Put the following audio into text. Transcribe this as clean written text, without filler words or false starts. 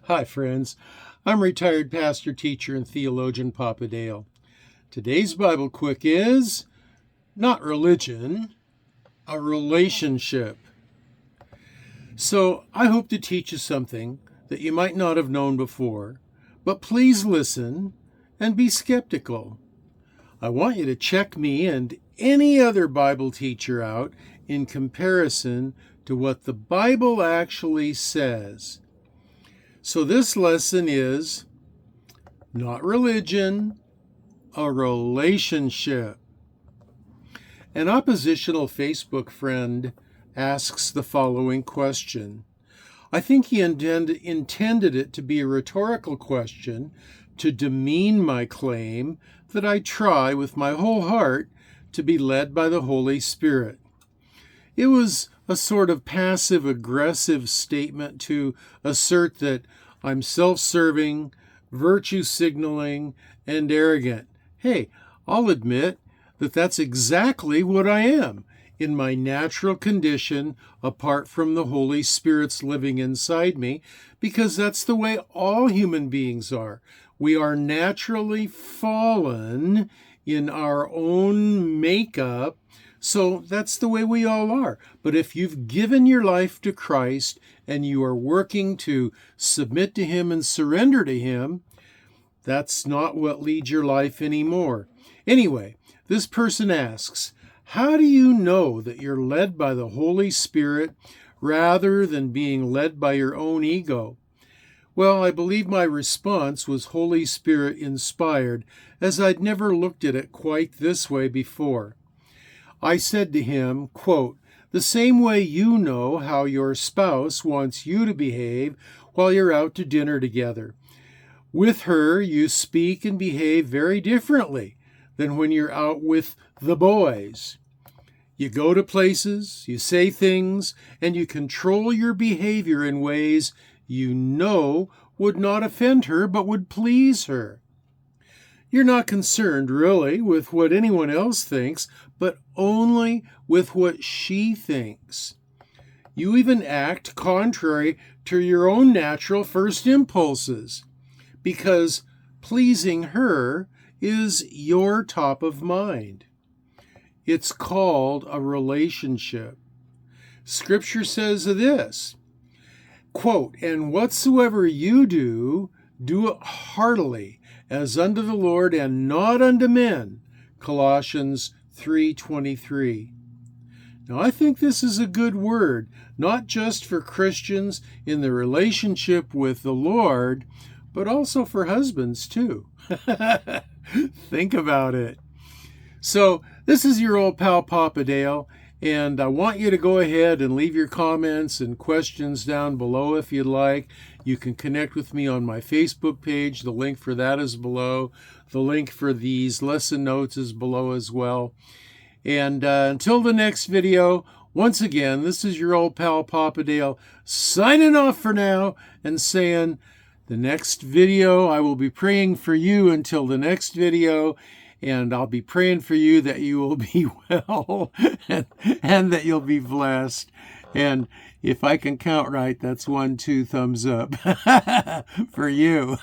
Hi, friends. I'm retired pastor, teacher, and theologian Papa Dale. Today's Bible Quick is not religion, a relationship. So I hope to teach you something that you might not have known before, but please listen and be skeptical. I want you to check me and any other Bible teacher out in comparison to what the Bible actually says. So this lesson is not religion, a relationship. An oppositional Facebook friend asks the following question. I think he intended it to be a rhetorical question to demean my claim that I try with my whole heart to be led by the Holy Spirit. It was a sort of passive-aggressive statement to assert that I'm self-serving, virtue-signaling, and arrogant. Hey, I'll admit that that's exactly what I am in my natural condition apart from the Holy Spirit's living inside me, because that's the way all human beings are. We are naturally fallen in our own makeup, so that's the way we all are. But if you've given your life to Christ and you are working to submit to Him and surrender to Him, that's not what leads your life anymore. Anyway, this person asks, how do you know that you're led by the Holy Spirit rather than being led by your own ego? Well, I believe my response was Holy Spirit inspired, as I'd never looked at it quite this way before. I said to him, quote, the same way you know how your spouse wants you to behave while you're out to dinner together. With her, you speak and behave very differently than when you're out with the boys. You go to places, you say things, and you control your behavior in ways you know would not offend her but would please her. You're not concerned, really, with what anyone else thinks, but only with what she thinks. You even act contrary to your own natural first impulses, because pleasing her is your top of mind. It's called a relationship. Scripture says this, quote, and whatsoever you do, do it heartily, as unto the Lord and not unto men. Colossians 3:23. Now, I think this is a good word, not just for Christians in the relationship with the Lord, but also for husbands too. Think about it. So, this is your old pal Papa Dale, and I want you to go ahead and leave your comments and questions down below if you'd like. You can connect with me on my Facebook page. The link for that is below. The link for these lesson notes is below as well. And until the next video, once again, this is your old pal Papa Dale signing off for now and saying, the next video, I will be praying for you until the next video, and I'll be praying for you that you will be well and that you'll be blessed. And if I can count right, that's 1, 2 thumbs up for you.